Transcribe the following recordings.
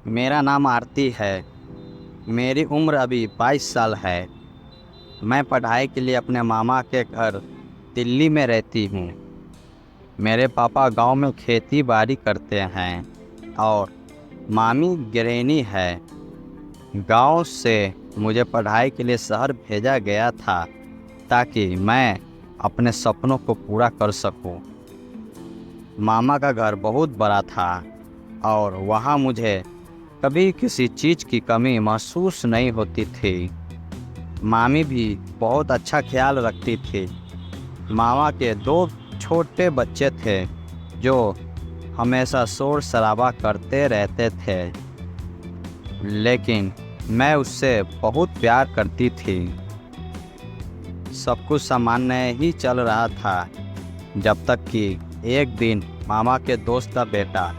मेरा नाम आरती है। मेरी उम्र अभी 22 साल है। मैं पढ़ाई के लिए अपने मामा के घर दिल्ली में रहती हूँ। मेरे पापा गांव में खेती बाड़ी करते हैं और मामी गृहिणी है। गांव से मुझे पढ़ाई के लिए शहर भेजा गया था ताकि मैं अपने सपनों को पूरा कर सकूं। मामा का घर बहुत बड़ा था और वहाँ मुझे कभी किसी चीज़ की कमी महसूस नहीं होती थी। मामी भी बहुत अच्छा ख्याल रखती थी। मामा के 2 छोटे बच्चे थे जो हमेशा शोर शराबा करते रहते थे, लेकिन मैं उससे बहुत प्यार करती थी। सब कुछ सामान्य ही चल रहा था जब तक कि एक दिन मामा के दोस्त का बेटा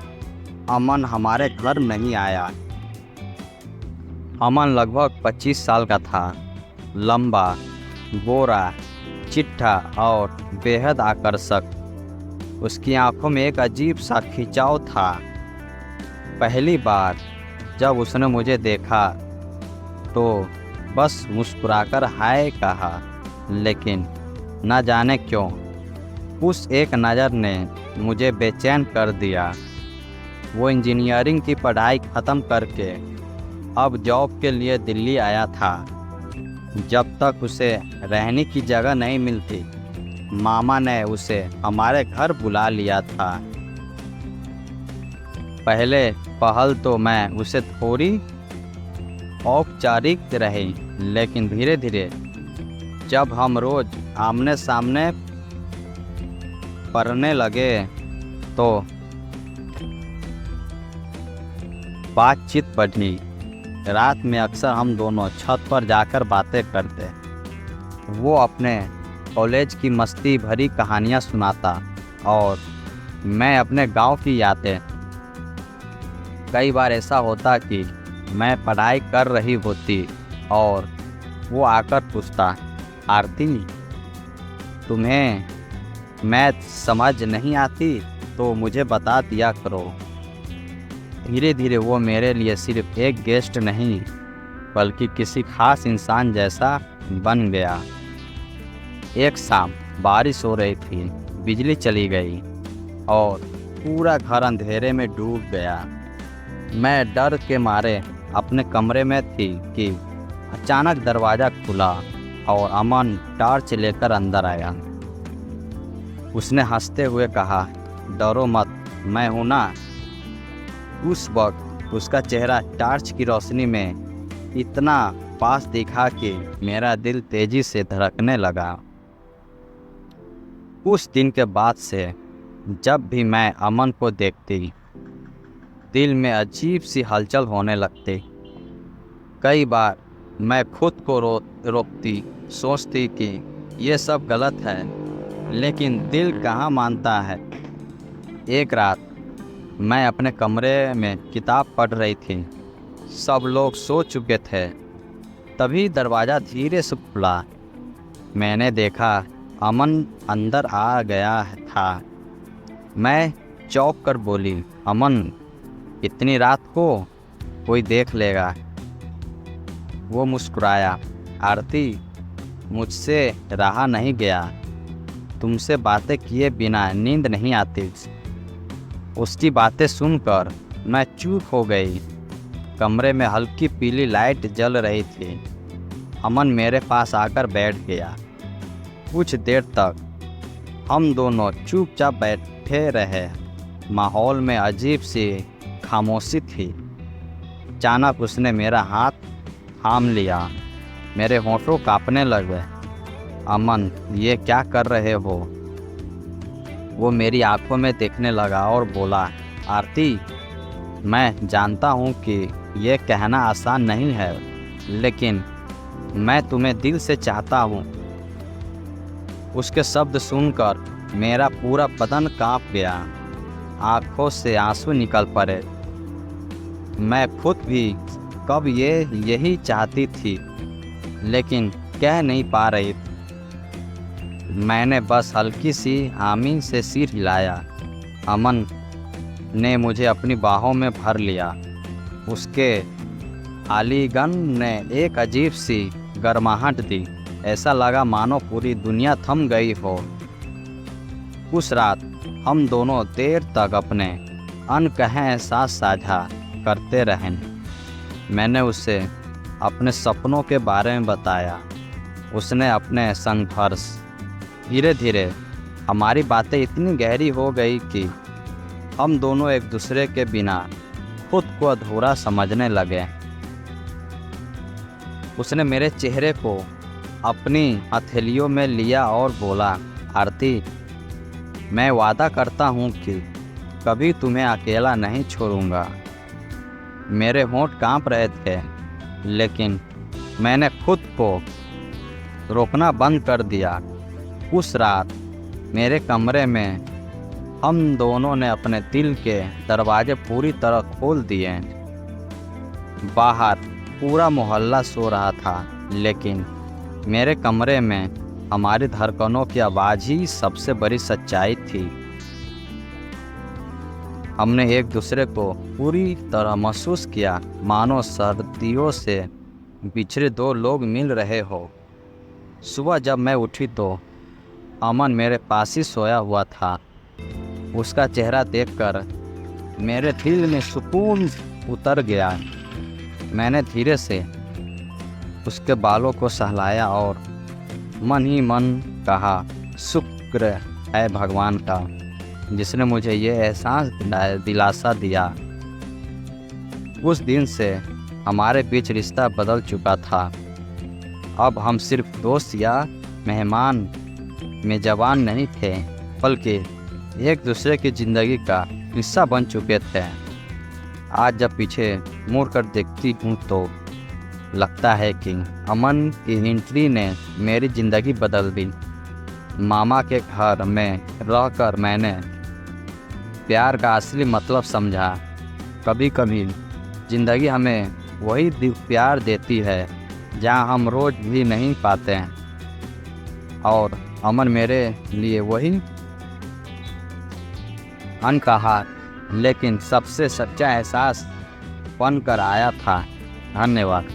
अमन हमारे घर नहीं आया। अमन लगभग 25 साल का था, लंबा, गोरा, चिट्ठा और बेहद आकर्षक। उसकी आंखों में एक अजीब सा खिंचाव था। पहली बार जब उसने मुझे देखा तो बस मुस्कुराकर हाय कहा, लेकिन न जाने क्यों उस एक नज़र ने मुझे बेचैन कर दिया। वो इंजीनियरिंग की पढ़ाई ख़त्म करके अब जॉब के लिए दिल्ली आया था। जब तक उसे रहने की जगह नहीं मिलती, मामा ने उसे हमारे घर बुला लिया था। पहले पहल तो मैं उसे थोड़ी औपचारिक रही, लेकिन धीरे धीरे जब हम रोज़ आमने सामने पढ़ने लगे तो बातचीत बढ़ी। रात में अक्सर हम दोनों छत पर जाकर बातें करते। वो अपने कॉलेज की मस्ती भरी कहानियाँ सुनाता और मैं अपने गांव की यादें। कई बार ऐसा होता कि मैं पढ़ाई कर रही होती और वो आकर पूछता, आरती, तुम्हें मैथ समझ नहीं आती तो मुझे बता दिया करो। धीरे धीरे वो मेरे लिए सिर्फ एक गेस्ट नहीं बल्कि किसी खास इंसान जैसा बन गया। एक शाम बारिश हो रही थी, बिजली चली गई और पूरा घर अंधेरे में डूब गया। मैं डर के मारे अपने कमरे में थी कि अचानक दरवाज़ा खुला और अमन टॉर्च लेकर अंदर आया। उसने हंसते हुए कहा, डरो मत, मैं हूँ ना। उस वक्त उसका चेहरा टॉर्च की रोशनी में इतना पास दिखा कि मेरा दिल तेजी से धड़कने लगा। उस दिन के बाद से जब भी मैं अमन को देखती, दिल में अजीब सी हलचल होने लगती। कई बार मैं खुद को रोकती, सोचती कि ये सब गलत है, लेकिन दिल कहाँ मानता है। एक रात मैं अपने कमरे में किताब पढ़ रही थी। सब लोग सो चुके थे। तभी दरवाज़ा धीरे से खुला। मैंने देखा अमन अंदर आ गया था। मैं चौंक कर बोली, अमन, इतनी रात को कोई देख लेगा। वो मुस्कुराया, आरती, मुझसे रहा नहीं गया। तुमसे बातें किए बिना नींद नहीं आती। उसकी बातें सुनकर मैं चूप हो गई। कमरे में हल्की पीली लाइट जल रही थी। अमन मेरे पास आकर बैठ गया। कुछ देर तक हम दोनों चुपचाप बैठे रहे। माहौल में अजीब सी खामोशी थी। अचानक उसने मेरा हाथ थाम लिया। मेरे होंठों कांपने लगे। अमन, ये क्या कर रहे हो? वो मेरी आंखों में देखने लगा और बोला, आरती, मैं जानता हूँ कि ये कहना आसान नहीं है, लेकिन मैं तुम्हें दिल से चाहता हूँ। उसके शब्द सुनकर मेरा पूरा बदन कांप गया। आंखों से आंसू निकल पड़े। मैं खुद भी कब यही चाहती थी, लेकिन कह नहीं पा रही थी। मैंने बस हल्की सी हामी से सिर हिलाया। अमन ने मुझे अपनी बाहों में भर लिया उसके आलिंगन ने एक अजीब सी गर्माहट दी। ऐसा लगा मानो पूरी दुनिया थम गई हो। उस रात हम दोनों देर तक अपने अनकहे एहसास साझा करते रहे। मैंने उसे अपने सपनों के बारे में बताया, उसने अपने संघर्ष। धीरे धीरे हमारी बातें इतनी गहरी हो गई कि हम दोनों एक दूसरे के बिना खुद को अधूरा समझने लगे। उसने मेरे चेहरे को अपनी हथेलियों में लिया और बोला, आरती, मैं वादा करता हूँ कि कभी तुम्हें अकेला नहीं छोड़ूंगा। मेरे होंठ कांप रहे थे, लेकिन मैंने खुद को रोकना बंद कर दिया। उस रात मेरे कमरे में हम दोनों ने अपने दिल के दरवाजे पूरी तरह खोल दिए। बाहर पूरा मोहल्ला सो रहा था, लेकिन मेरे कमरे में हमारी धड़कनों की आवाज़ ही सबसे बड़ी सच्चाई थी। हमने एक दूसरे को पूरी तरह महसूस किया, मानो सर्दियों से बिछड़े दो लोग मिल रहे हो। सुबह जब मैं उठी तो अमन मेरे पास ही सोया हुआ था। उसका चेहरा देखकर मेरे दिल में सुकून उतर गया। मैंने धीरे से उसके बालों को सहलाया और मन ही मन कहा, शुक्र है भगवान का जिसने मुझे ये एहसास दिलासा दिया। उस दिन से हमारे बीच रिश्ता बदल चुका था। अब हम सिर्फ दोस्त या मेहमान मेजबान नहीं थे, बल्कि एक दूसरे की ज़िंदगी का हिस्सा बन चुके थे। आज जब पीछे मुड़ कर देखती हूँ तो लगता है कि अमन की एंट्री ने मेरी ज़िंदगी बदल दी। मामा के घर में रहकर मैंने प्यार का असली मतलब समझा। कभी कभी ज़िंदगी हमें वही प्यार देती है जहाँ हम रोज़ भी नहीं पाते हैं, और अमन मेरे लिए वही अनकहा लेकिन सबसे सच्चा एहसास बन कर आया था। धन्यवाद।